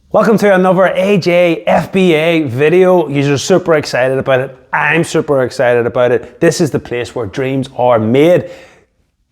Welcome to another AJ FBA video. You're super excited about it. I'm super excited about it. This is the place where dreams are made.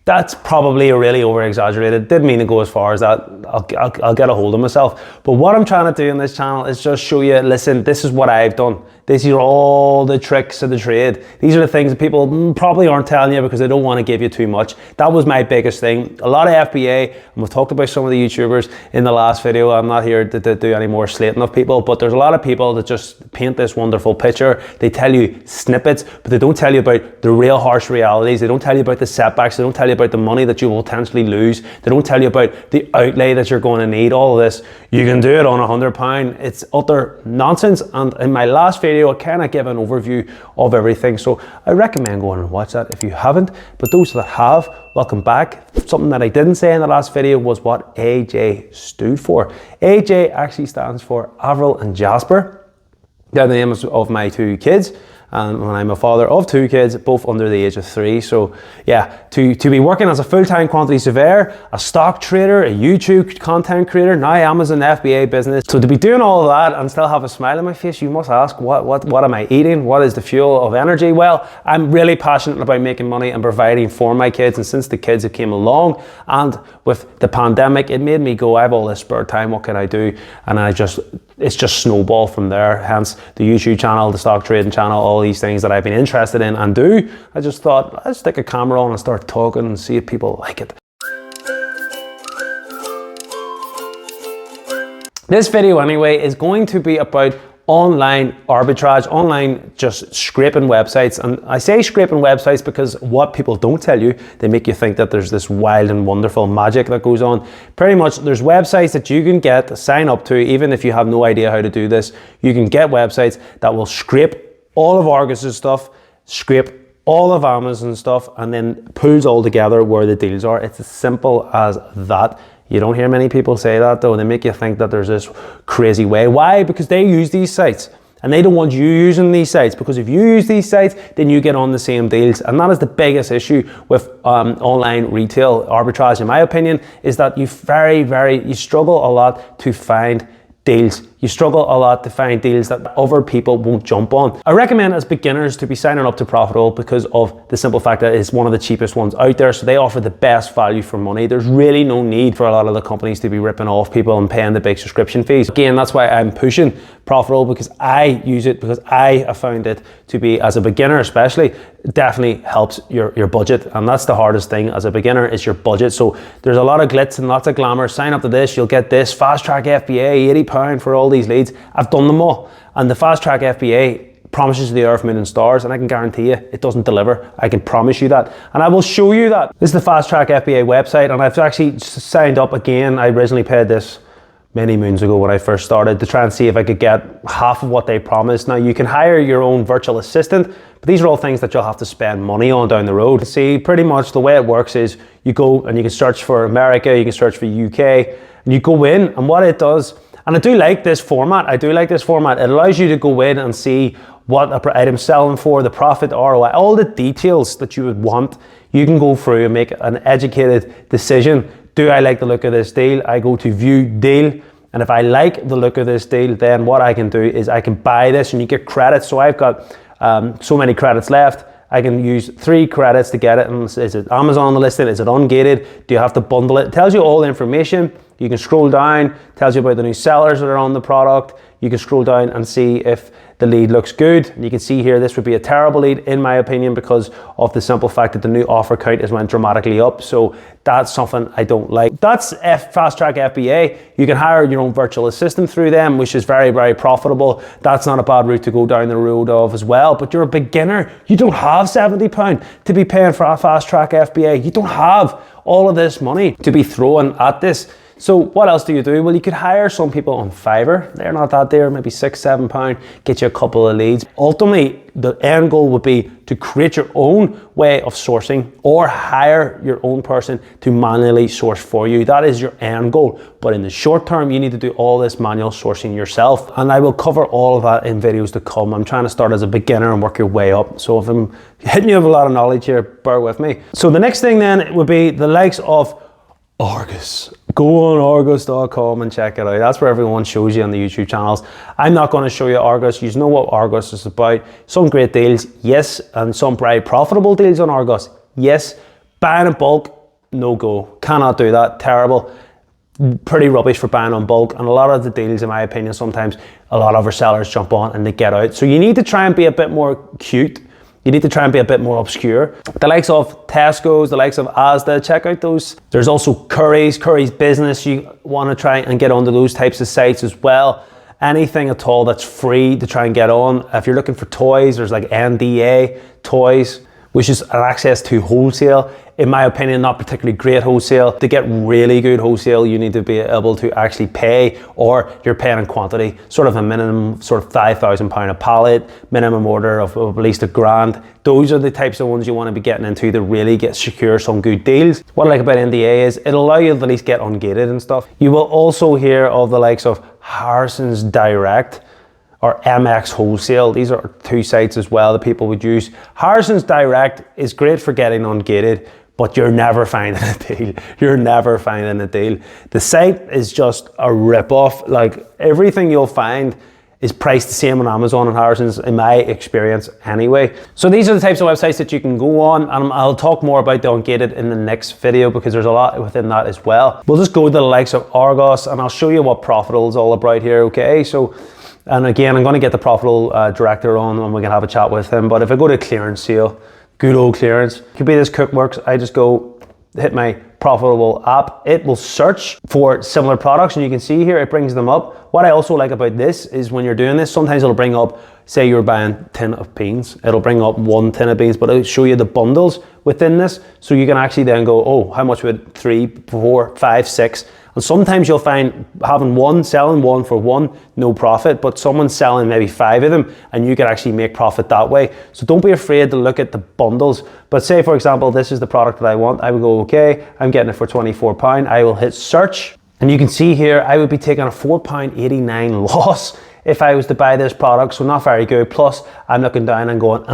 That's probably a really over-exaggerated. Didn't mean to go as far as that. I'll get a hold of myself. But what I'm trying to do in this channel is just show you, listen, this is what I've done. These are all the tricks of the trade. These are the things that people probably aren't telling you because they don't want to give you too much. That was my biggest thing. A lot of FBA, and we've talked about some of the YouTubers in the last video. I'm not here to do any more slating of people, but there's a lot of people that just paint this wonderful picture. They tell you snippets, but they don't tell you about the real harsh realities. They don't tell you about the setbacks. They don't tell you about the money that you will potentially lose. They don't tell you about the outlay that you're going to need. All of this, you can do it on £100. It's utter nonsense. And in my last video, I kind of give an overview of everything. So I recommend going and watch that if you haven't. But those that have, welcome back. Something that I didn't say in the last video was what AJ stood for. AJ actually stands for Avril and Jasper. They're the names of my two kids. And when I'm a father of two kids, both under the age of 3. So yeah, to be working as a full-time quantity surveyor, a stock trader, a YouTube content creator, now Amazon FBA business. So to be doing all of that and still have a smile on my face, you must ask, what am I eating? What is the fuel of energy? Well, I'm really passionate about making money and providing for my kids. And since the kids have came along and with the pandemic, it made me go, I have all this spare time, what can I do? And it's just snowballed from there. Hence the YouTube channel, the stock trading channel, all these things that I've been interested in and do. I just thought, let's stick a camera on and start talking and see if people like it. This video anyway is going to be about online arbitrage, online just scraping websites. And I say scraping websites because what people don't tell you, they make you think that there's this wild and wonderful magic that goes on. Pretty much there's websites that you can get, sign up to, even if you have no idea how to do this. You can get websites that will scrape all of Argus's stuff, scrape all of Amazon stuff, and then pulls all together where the deals are. It's as simple as that. You don't hear many people say that though. They make you think that there's this crazy way. Why? Because they use these sites and they don't want you using these sites, because if you use these sites, then you get on the same deals. And that is the biggest issue with online retail arbitrage, in my opinion, is that you struggle a lot to find deals. You struggle a lot to find deals that other people won't jump on. I recommend as beginners to be signing up to PROFITL because of the simple fact that it's one of the cheapest ones out there. So they offer the best value for money. There's really no need for a lot of the companies to be ripping off people and paying the big subscription fees. Again, that's why I'm pushing PROFITL, because I use it, because I have found it to be, as a beginner especially, definitely helps your budget. And that's the hardest thing as a beginner, is your budget. So there's a lot of glitz and lots of glamour. Sign up to this, you'll get this fast track FBA, £80 for all these leads. I've done them all. And the fast track FBA promises the earth, moon and stars, and I can guarantee you it doesn't deliver. I can promise you that, and I will show you that. This is the fast track FBA website, and I've actually signed up again. I originally paid this many moons ago when I first started to try and see if I could get half of what they promised. Now you can hire your own virtual assistant, but these are all things that you'll have to spend money on down the road. See, pretty much the way it works is you go and you can search for America, you can search for UK, and you go in, and what it does, and I do like this format. It allows you to go in and see what an item's selling for, the profit, ROI, all the details that you would want. You can go through and make an educated decision. Do I like the look of this deal? I go to view deal. And if I like the look of this deal, then what I can do is I can buy this, and you get credits. So I've got so many credits left. I can use 3 credits to get it. And is it Amazon on the listing? Is it ungated? Do you have to bundle it? It tells you all the information. You can scroll down, tells you about the new sellers that are on the product. You can scroll down and see if the lead looks good. And you can see here, this would be a terrible lead in my opinion, because of the simple fact that the new offer count has went dramatically up. So that's something I don't like. That's Fast Track FBA. You can hire your own virtual assistant through them, which is very profitable. That's not a bad route to go down the road of as well. But you're a beginner. You don't have £70 to be paying for a Fast Track FBA. You don't have all of this money to be throwing at this. So what else do you do? Well, you could hire some people on Fivver. They're not that dear, maybe £6-7, get you a couple of leads. Ultimately, the end goal would be to create your own way of sourcing, or hire your own person to manually source for you. That is your end goal. But in the short term, you need to do all this manual sourcing yourself. And I will cover all of that in videos to come. I'm trying to start as a beginner and work your way up. So if I'm hitting you with a lot of knowledge here, bear with me. So the next thing then would be the likes of Argus, go on Argos.com and check it out. That's where everyone shows you on the YouTube channels. I'm not going to show you Argos. You know what Argos is about. Some great deals, yes, and some very profitable deals on Argos, yes. Buying in bulk, no go. Cannot do that. Terrible. Pretty rubbish for buying on bulk, and a lot of the deals, in my opinion, sometimes a lot of our sellers jump on and they get out. So you need to try and be a bit more cute. You need to try and be a bit more obscure. The likes of Tesco's, the likes of Asda, check out those. There's also Curry's Business. You want to try and get onto those types of sites as well. Anything at all that's free to try and get on. If you're looking for toys, there's like NDA Toys, which is an access to wholesale. In my opinion, not particularly great wholesale. To get really good wholesale, you need to be able to actually pay, or you're paying in quantity, sort of a minimum, sort of £5,000 a pallet, minimum order of at least £1,000. Those are the types of ones you want to be getting into to really secure some good deals. What I like about NDA is it'll allow you to at least get ungated and stuff. You will also hear of the likes of Harrison's Direct or MX Wholesale. These are two sites as well that people would use. Harrison's Direct is great for getting ungated, but you're never finding a deal. You're never finding a deal. The site is just a rip-off. Like, everything you'll find is priced the same on Amazon and Harrison's, in my experience anyway. So these are the types of websites that you can go on, and I'll talk more about the ungated in the next video because there's a lot within that as well. We'll just go to the likes of Argos, and I'll show you what PROFITL is all about here, okay? So, and again, I'm gonna get the PROFITL director on and we can have a chat with him. But if I go to clearance sale, good old clearance, could be this Cookworks. I just go hit my PROFITL app. It will search for similar products, and you can see here it brings them up. What I also like about this is when you're doing this, sometimes it'll bring up, say you're buying a tin of beans, it'll bring up one tin of beans, but it'll show you the bundles within this, so you can actually then go, oh, how much would 3, 4, 5, 6, and sometimes you'll find selling one for one, no profit, but someone's selling maybe 5 of them and you can actually make profit that way. So don't be afraid to look at the bundles. But say, for example, this is the product that I want. I would go, okay, I'm getting it for £24. I will hit search, and you can see here, I would be taking a £4.89 loss if I was to buy this product. So not very good. Plus, I'm looking down and going,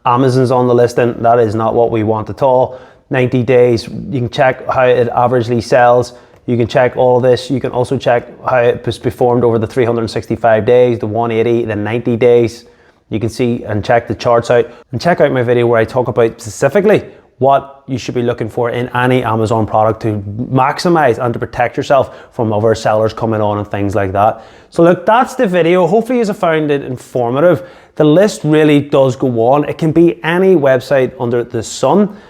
Amazon's on the listing. That is not what we want at all. 90 days, you can check how it averagely sells. You can check all of this. You can also check how it was performed over the 365 days, the 180, the 90 days. You can see and check the charts out, and check out my video where I talk about specifically what you should be looking for in any Amazon product to maximize and to protect yourself from other sellers coming on and things like that. So look, that's the video. Hopefully you have found it informative. The list really does go on. It can be any website under the sun.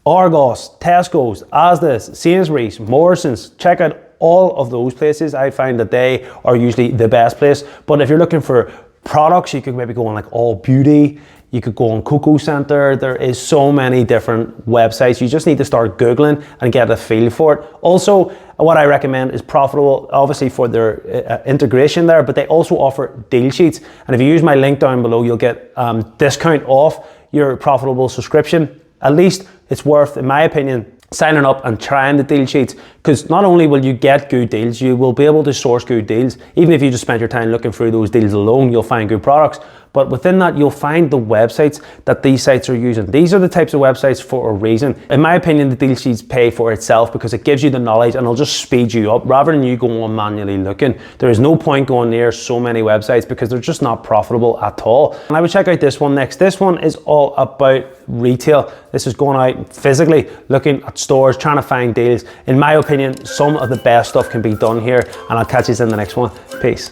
Argos, Tesco's, Asda's, Sainsbury's, Morrison's, check out all of those places. I find that they are usually the best place. But if you're looking for products, you could maybe go on like All Beauty, you could go on Coco Center. There is so many different websites. You just need to start Googling and get a feel for it. Also, what I recommend is PROFITL, obviously for their integration there, but they also offer deal sheets. And if you use my link down below, you'll get discount off your PROFITL subscription. At least it's worth, in my opinion, signing up and trying the deal sheets, because not only will you get good deals, you will be able to source good deals. Even if you just spend your time looking through those deals alone, you'll find good products. But within that, you'll find the websites that these sites are using. These are the types of websites for a reason. In my opinion, the deal sheets pay for itself because it gives you the knowledge and it'll just speed you up rather than you going on manually looking. There is no point going near so many websites because they're just not profitable at all. And I would check out this one next. This one is all about retail. This is going out physically, looking at stores, trying to find deals. In my opinion, some of the best stuff can be done here, and I'll catch you in the next one. Peace.